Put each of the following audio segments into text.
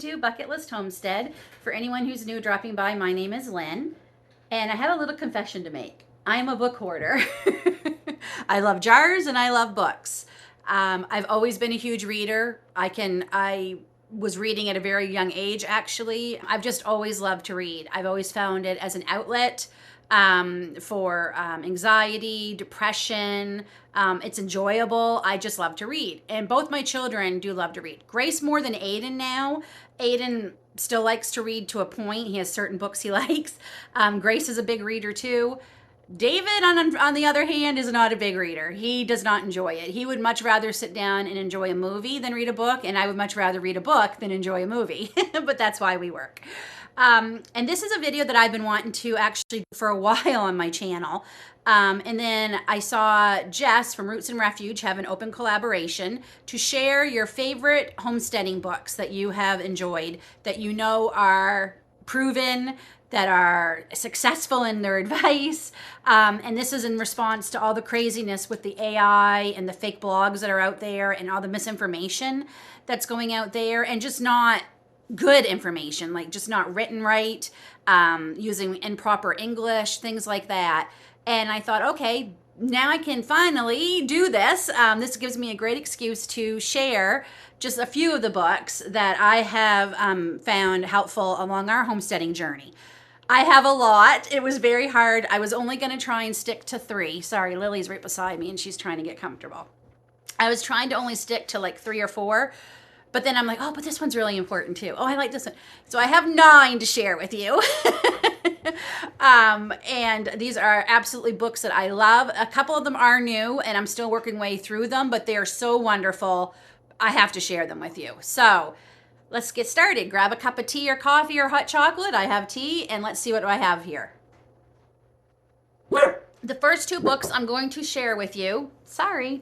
to Bucket List Homestead. For anyone who's new dropping by, my name is Lynn, and I have a little confession to make. I'm a book hoarder. I love jars and I love books. I've always been a huge reader. I was reading at a very young age, actually. I've just always loved to read. I've always found it as an outlet for anxiety, depression. It's enjoyable. I just love to read. And both my children do love to read. Grace more than Aiden now. Aiden still likes to read to a point. He has certain books he likes. Grace is a big reader too. David, on the other hand, is not a big reader. He does not enjoy it. He would much rather sit down and enjoy a movie than read a book, and I would much rather read a book than enjoy a movie. But that's why we work. And this is a video that I've been wanting to actually do for a while on my channel. And then I saw Jess from Roots and Refuge have an open collaboration to share your favorite homesteading books that you have enjoyed, that you know are proven, that are successful in their advice. And this is in response to all the craziness with the AI and the fake blogs that are out there and all the misinformation that's going out there, and just not good information, like just not written right, using improper English, things like that. And I thought, okay, now I can finally do this. This gives me a great excuse to share just a few of the books that I have found helpful along our homesteading journey. I have a lot. It was very hard. I was only going to try and stick to 3. Sorry, Lily's right beside me and she's trying to get comfortable. I was trying to only stick to like 3 or 4. But then I'm like, oh, but this one's really important too. Oh, I like this one. So I have 9 to share with you. And these are absolutely books that I love. A couple of them are new and I'm still working way through them, but they are so wonderful. I have to share them with you. So let's get started. Grab a cup of tea or coffee or hot chocolate. I have tea, and let's see what I have here. The first 2 books I'm going to share with you. Sorry.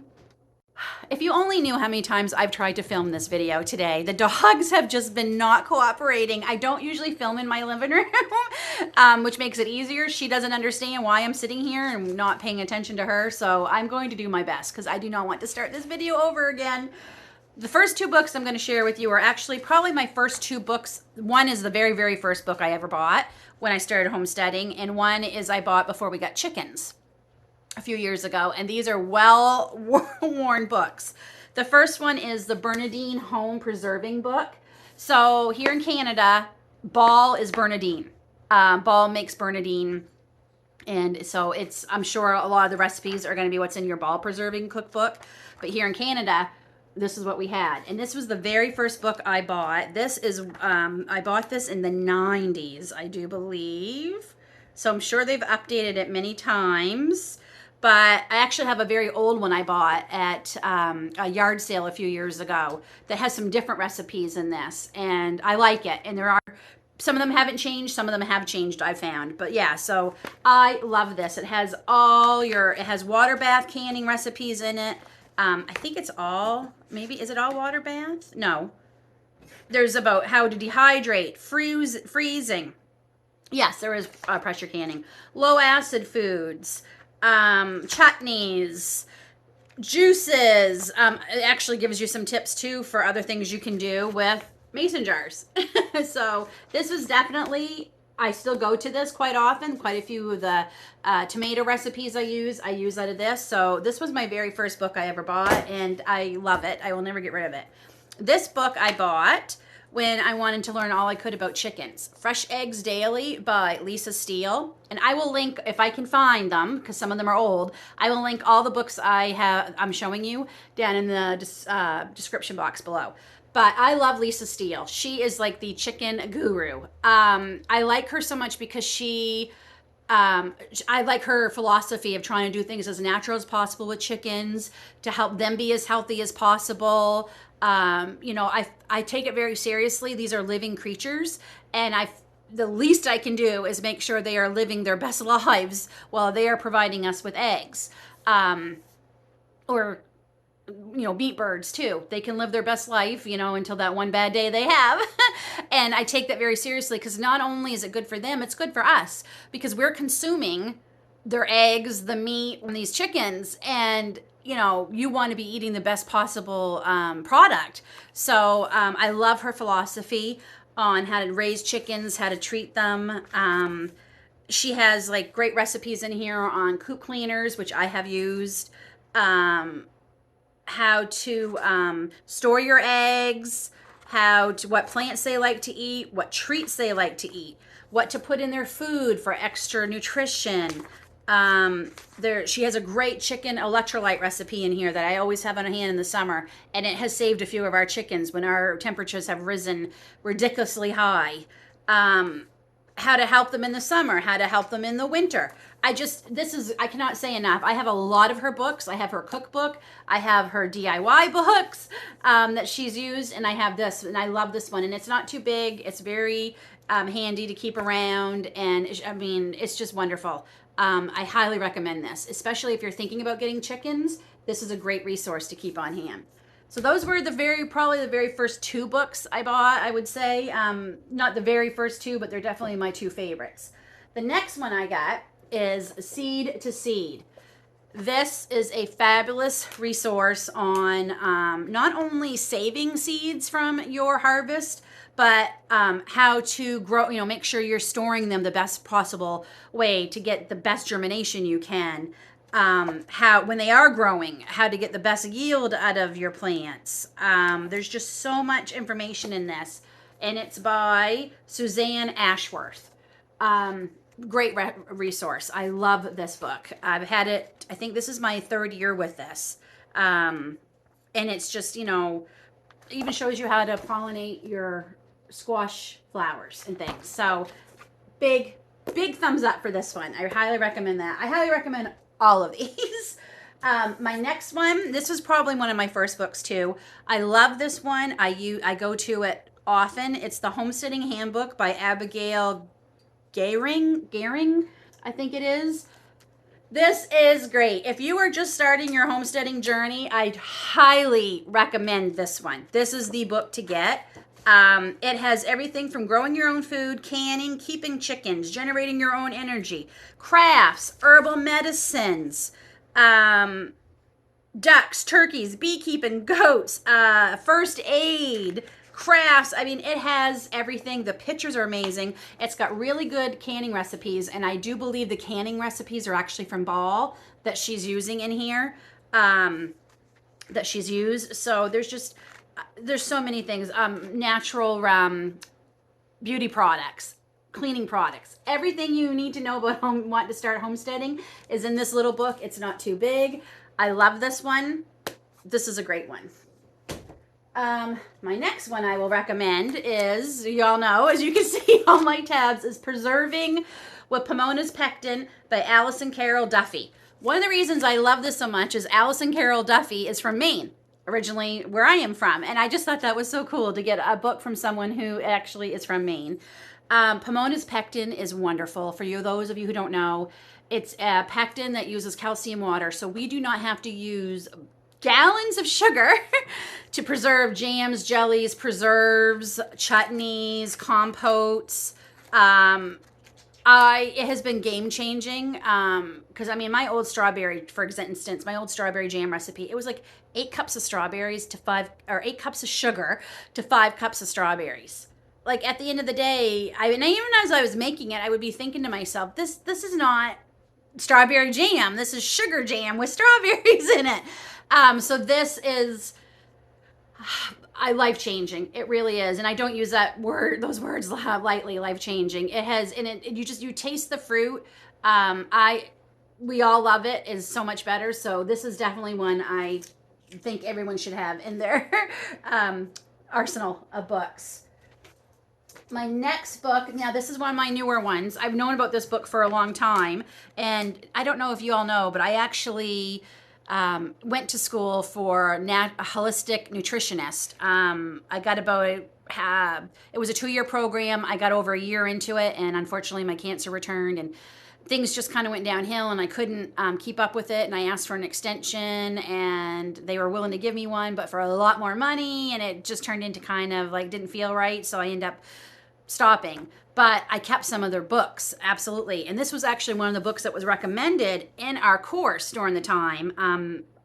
If you only knew how many times I've tried to film this video today. The dogs have just been not cooperating. I don't usually film in my living room, which makes it easier. She doesn't understand why I'm sitting here and not paying attention to her. So I'm going to do my best because I do not want to start this video over again. The first 2 books I'm going to share with you are actually probably my first 2 books. One is the very, very first book I ever bought when I started homesteading, and one is I bought before we got chickens a few years ago, and these are well-worn books. The first one is the Bernardine Home Preserving book. So here in Canada, Ball is Bernardine. Ball makes Bernardine, and so I'm sure a lot of the recipes are going to be what's in your Ball Preserving cookbook. But here in Canada, this is what we had. And this was the very first book I bought. This is, I bought this in the 90s, I do believe. So I'm sure they've updated it many times. But I actually have a very old one I bought at a yard sale a few years ago that has some different recipes in this. And I like it. And some of them haven't changed. Some of them have changed, I found. But yeah, so I love this. It has it has water bath canning recipes in it. I think it's all, maybe, is it all water bath? No. There's about how to dehydrate, freezing. Yes, there is pressure canning. Low acid foods, chutneys, juices. It actually gives you some tips too for other things you can do with mason jars. So this was definitely, I still go to this quite often. Quite a few of the tomato recipes I use out of this. So this was my very first book I ever bought, and I love it. I will never get rid of it. This book I bought when I wanted to learn all I could about chickens. Fresh Eggs Daily by Lisa Steele. And I will link, if I can find them, because some of them are old, I will link all the books I'm showing you down in the description box below. But I love Lisa Steele. She is like the chicken guru. I like her so much because I like her philosophy of trying to do things as natural as possible with chickens to help them be as healthy as possible. You know, I take it very seriously. These are living creatures, and the least I can do is make sure they are living their best lives while they are providing us with eggs. Or you know, meat birds too. They can live their best life, you know, until that one bad day they have. And I take that very seriously because not only is it good for them, it's good for us because we're consuming their eggs, the meat from these chickens. And you know, you want to be eating the best possible product. So I love her philosophy on how to raise chickens, how to treat them. She has like great recipes in here on coop cleaners, which I have used. How to store your eggs, what plants they like to eat, what treats they like to eat, what to put in their food for extra nutrition. She has a great chicken electrolyte recipe in here that I always have on hand in the summer, and it has saved a few of our chickens when our temperatures have risen ridiculously high. How to help them in the summer, how to help them in the winter. I cannot say enough. I have a lot of her books. I have her cookbook. I have her DIY books that she's used, and I have this, and I love this one. And it's not too big. It's very handy to keep around, and I mean, it's just wonderful. I highly recommend this, especially if you're thinking about getting chickens. This is a great resource to keep on hand. So those were probably the very first two books I bought, I would say. Not the very first two, but they're definitely my two favorites. The next one I got is Seed to Seed. This is a fabulous resource on not only saving seeds from your harvest, but how to grow, make sure you're storing them the best possible way to get the best germination you can. When they are growing, how to get the best yield out of your plants. There's just so much information in this, and it's by Suzanne Ashworth. Great resource. I love this book. I've had it, I think this is my third year with this. And it's just, even shows you how to pollinate your squash flowers and things. So big thumbs up for this one. I highly recommend that. I highly recommend all of these. My next one, this was probably one of my first books too. I love this one. I go to it often. It's the Homesteading Handbook by Abigail Gehring, I think it is. This is great. If you are just starting your homesteading journey, I highly recommend this one. This is the book to get. It has everything from growing your own food, canning, keeping chickens, generating your own energy, crafts, herbal medicines, ducks, turkeys, beekeeping, goats, first aid, crafts. I mean, it has everything. The pictures are amazing. It's got really good canning recipes, and I do believe the canning recipes are actually from Ball that she's using in here, that she's used. So there's so many things. Natural beauty products, cleaning products. Everything you need to know about want to start homesteading is in this little book. It's not too big. I love this one. This is a great one. My next one I will recommend is, y'all know, as you can see on my tabs, is Preserving with Pomonas Pectin by Allison Carol Duffy. One of the reasons I love this so much is Allison Carol Duffy is from Maine, originally where I am from, and I just thought that was so cool to get a book from someone who actually is from Maine. Pomonas Pectin is wonderful. For those of you who don't know, it's a pectin that uses calcium water, so we do not have to use gallons of sugar to preserve jams, jellies, preserves, chutneys, compotes. It has been game changing because I mean my old strawberry, for instance, my old strawberry jam recipe, it was like 8 cups of strawberries to 8 cups of sugar to 5 cups of strawberries. Like at the end of the day, even as I was making it, I would be thinking to myself, this is not strawberry jam. This is sugar jam with strawberries in it. So this is life-changing. It really is. And I don't use those words lightly, life-changing. It has, and you taste the fruit. We all love it. It's so much better. So this is definitely one I think everyone should have in their arsenal of books. My next book, now this is one of my newer ones. I've known about this book for a long time. And I don't know if you all know, but I actually went to school for a holistic nutritionist. I got it was a 2-year program. I got over a year into it, and unfortunately my cancer returned, and things just kind of went downhill, and I couldn't keep up with it, and I asked for an extension, and they were willing to give me one, but for a lot more money, and it just turned into kind of like didn't feel right, so I ended up stopping. but I kept some of their books, absolutely. And this was actually one of the books that was recommended in our course during the time.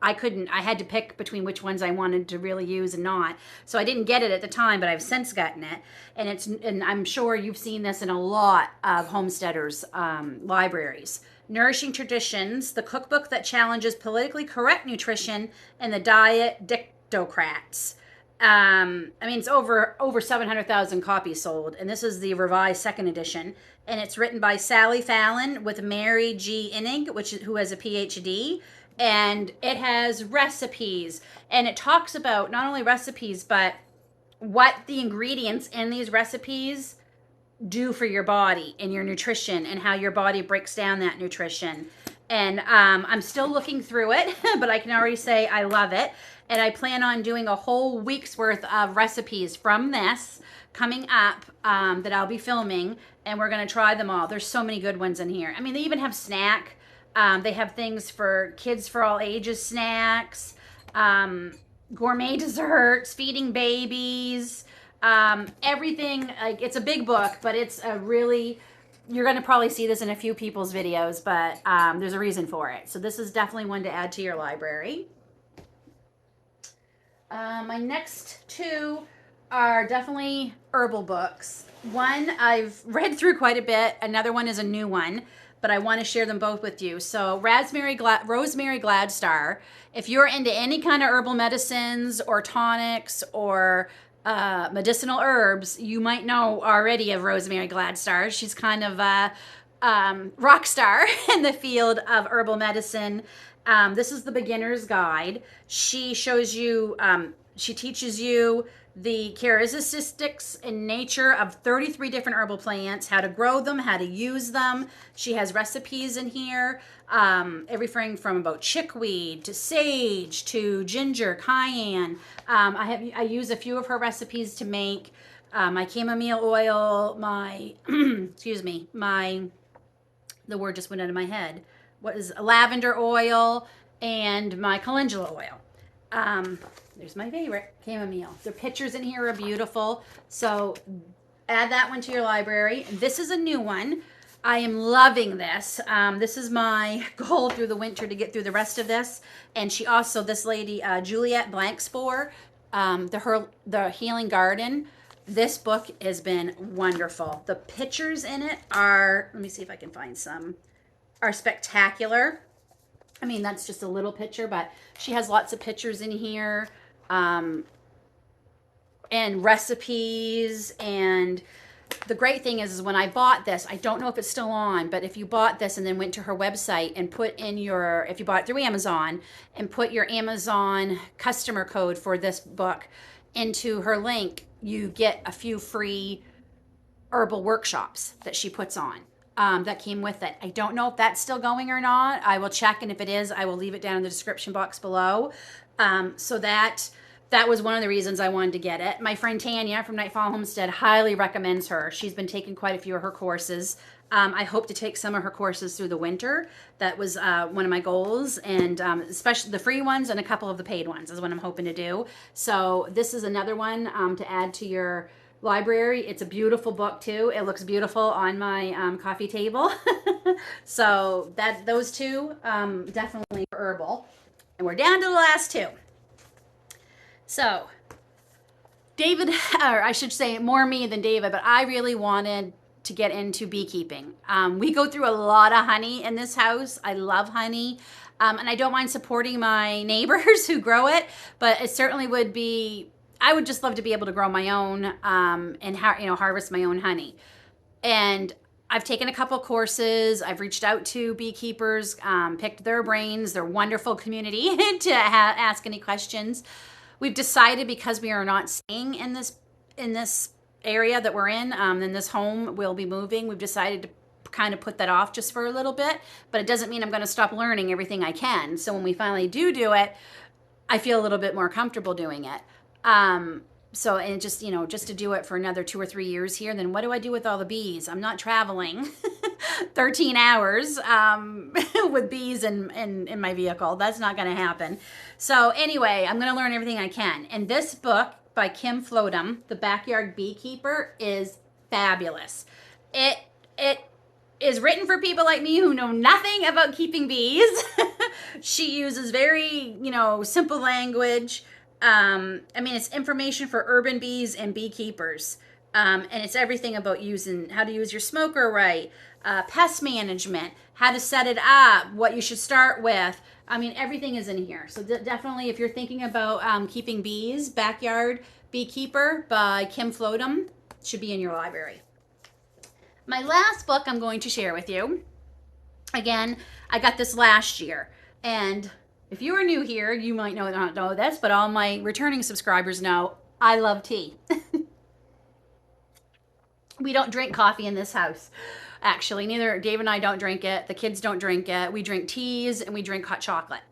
I had to pick between which ones I wanted to really use and not. So I didn't get it at the time, but I've since gotten it. And I'm sure you've seen this in a lot of homesteaders' libraries. Nourishing Traditions, the cookbook that challenges politically correct nutrition and the diet dictocrats. I mean, it's over 700,000 copies sold, and this is the revised second edition, and it's written by Sally Fallon with Mary G. Innig, who has a PhD, and it has recipes, and it talks about not only recipes, but what the ingredients in these recipes do for your body and your nutrition and how your body breaks down that nutrition. And I'm still looking through it, but I can already say I love it. And I plan on doing a whole week's worth of recipes from this coming up that I'll be filming, and we're going to try them all. There's so many good ones in here. I mean, they even have snack. They have things for kids for all ages snacks, gourmet desserts, feeding babies, everything. Like, it's a big book, but it's a really, you're going to probably see this in a few people's videos, but there's a reason for it. So this is definitely one to add to your library. My next two are definitely herbal books. One I've read through quite a bit. Another one is a new one, but I want to share them both with you. So Rosemary Gladstar, if you're into any kind of herbal medicines or tonics or medicinal herbs, you might know already of Rosemary Gladstar. She's kind of a rock star in the field of herbal medicine. This is the beginner's guide. She shows you, she teaches you the characteristics in nature of 33 different herbal plants, how to grow them, how to use them. She has recipes in here, everything from about chickweed to sage to ginger, cayenne. I use a few of her recipes to make my chamomile oil, my, excuse me, the word just went out of my head. What is lavender oil and my calendula oil. There's my favorite, chamomile. The pictures in here are beautiful. So add that one to your library. This is a new one. I am loving this. This is my goal through the winter to get through the rest of this. And she also, this lady, Juliette Blankspore, the Healing Garden. This book has been wonderful. The pictures in it are, let me see if I can find some, are spectacular. I mean, that's just a little picture, but she has lots of pictures in here, and recipes. And the great thing is when I bought this, I don't know if it's still on, but if you bought this and then went to her website and put in your, if you bought it through Amazon and put your Amazon customer code for this book into her link, you get a few free herbal workshops that she puts on. That came with it. I don't know if that's still going or not. I will check, and if it is, I will leave it down in the description box below. So that was one of the reasons I wanted to get it. My friend Tanya from Nightfall Homestead highly recommends her. She's been taking quite a few of her courses. I hope to take some of her courses through the winter. That was one of my goals, and especially the free ones and a couple of the paid ones is what I'm hoping to do. So this is another one to add to your library. It's a beautiful book too. It looks beautiful on my coffee table. So those two definitely herbal. And we're down to the last two. So David, or I should say more me than David, but I really wanted to get into beekeeping. We go through a lot of honey in this house. I love honey. And I don't mind supporting my neighbors who grow it, but it certainly would be, I would just love to be able to grow my own and harvest my own honey. And I've taken a couple courses. I've reached out to beekeepers, picked their brains. They're a wonderful community to ask any questions. We've decided, because we are not staying in this area that we're in this home we'll be moving, we've decided to kind of put that off just for a little bit, but it doesn't mean I'm going to stop learning everything I can. So when we finally do it, I feel a little bit more comfortable doing it. So, and just, just to do it for another 2 or 3 years here, then what do I do with all the bees? I'm not traveling 13 hours with bees in my vehicle. That's not going to happen. So anyway, I'm going to learn everything I can. And this book by Kim Flodum, The Backyard Beekeeper, is fabulous. It is written for people like me who know nothing about keeping bees. She uses very, simple language. I mean, it's information for urban bees and beekeepers. And it's everything about how to use your smoker right, pest management, how to set it up, what you should start with. I mean, everything is in here. So definitely, if you're thinking about keeping bees, Backyard Beekeeper by Kim Floatham should be in your library. My last book I'm going to share with you, again, I got this last year. And if you are new here, you might not know this, but all my returning subscribers know I love tea. We don't drink coffee in this house. Actually, neither Dave and I don't drink it. The kids don't drink it. We drink teas and we drink hot chocolate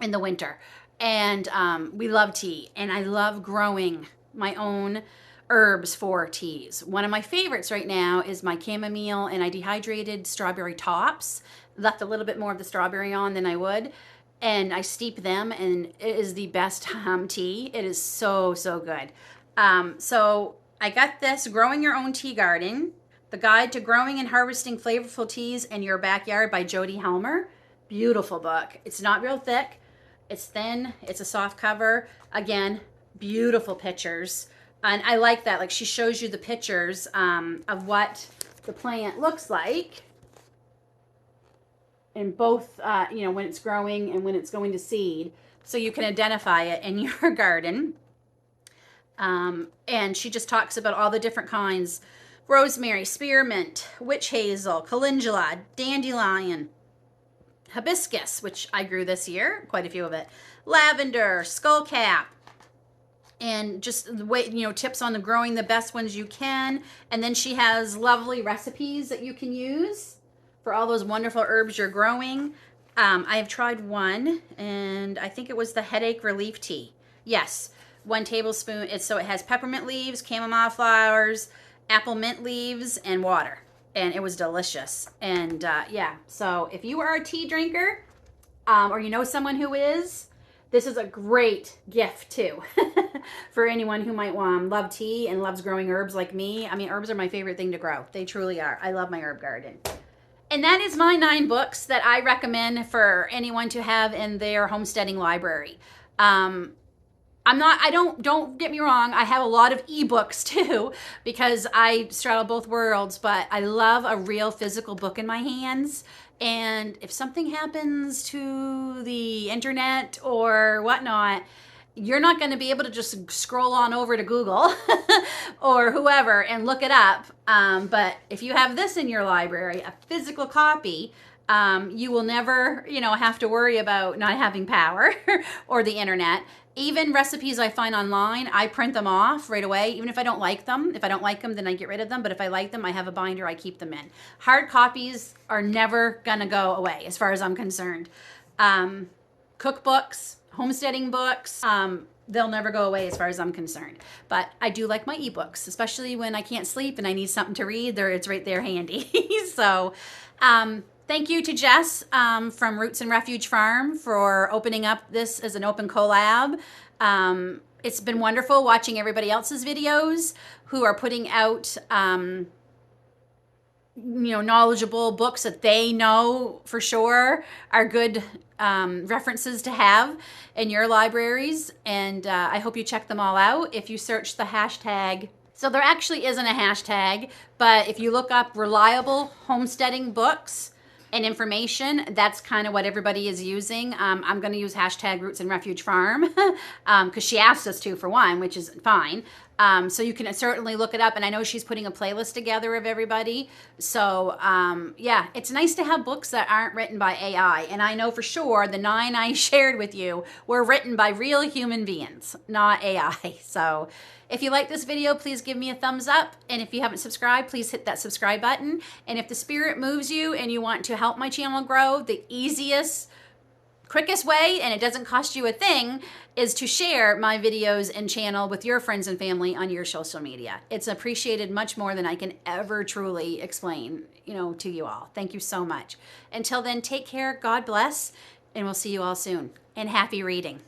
in the winter. And we love tea. And I love growing my own herbs for teas. One of my favorites right now is my chamomile, and I dehydrated strawberry tops. Left a little bit more of the strawberry on than I would. And I steep them, and it is the best tea. It is so, so good. So I got this, Growing Your Own Tea Garden, The Guide to Growing and Harvesting Flavorful Teas in Your Backyard by Jody Helmer. Beautiful book. It's not real thick. It's thin. It's a soft cover. Again, beautiful pictures. And I like that. Like, she shows you the pictures of what the plant looks like in both, when it's growing and when it's going to seed. So you can identify it in your garden. And she just talks about all the different kinds: rosemary, spearmint, witch hazel, calendula, dandelion, hibiscus, which I grew this year, quite a few of it, lavender, skullcap, and just the way, tips on the growing the best ones you can. And then she has lovely recipes that you can use for all those wonderful herbs you're growing. I have tried one, and I think it was the headache relief tea. Yes, 1 tablespoon. It has peppermint leaves, chamomile flowers, apple mint leaves, and water. And it was delicious. And so if you are a tea drinker, or you know someone who is, this is a great gift too for anyone who might love tea and loves growing herbs like me. I mean, herbs are my favorite thing to grow. They truly are. I love my herb garden. And that is my 9 books that I recommend for anyone to have in their homesteading library. Don't get me wrong, I have a lot of ebooks too, because I straddle both worlds, but I love a real physical book in my hands. And if something happens to the internet or whatnot, you're not going to be able to just scroll on over to Google or whoever and look it up. But if you have this in your library, a physical copy, you will never, have to worry about not having power or the internet. Even recipes I find online, I print them off right away, even if I don't like them. If I don't like them, then I get rid of them. But if I like them, I have a binder, I keep them in. Hard copies are never going to go away as far as I'm concerned. Cookbooks, homesteading books, they'll never go away as far as I'm concerned. But I do like my ebooks, especially when I can't sleep and I need something to read. It's right there handy. So thank you to Jess from Roots and Refuge Farm for opening up this as an open collab. It's been wonderful watching everybody else's videos who are putting out knowledgeable books that they know for sure are good references to have in your libraries. And I hope you check them all out if you search the hashtag. So there actually isn't a hashtag, but if you look up reliable homesteading books and information, that's kind of what everybody is using. I'm going to use hashtag Roots and Refuge Farm because she asked us to, for one, which is fine. So you can certainly look it up. And I know she's putting a playlist together of everybody. So yeah, it's nice to have books that aren't written by AI. And I know for sure the 9 I shared with you were written by real human beings, not AI. So if you like this video, please give me a thumbs up. And if you haven't subscribed, please hit that subscribe button. And if the spirit moves you and you want to help my channel grow, the easiest, quickest way, and it doesn't cost you a thing, is to share my videos and channel with your friends and family on your social media. It's appreciated much more than I can ever truly explain, to you all. Thank you so much. Until then, take care, God bless, and we'll see you all soon. And happy reading.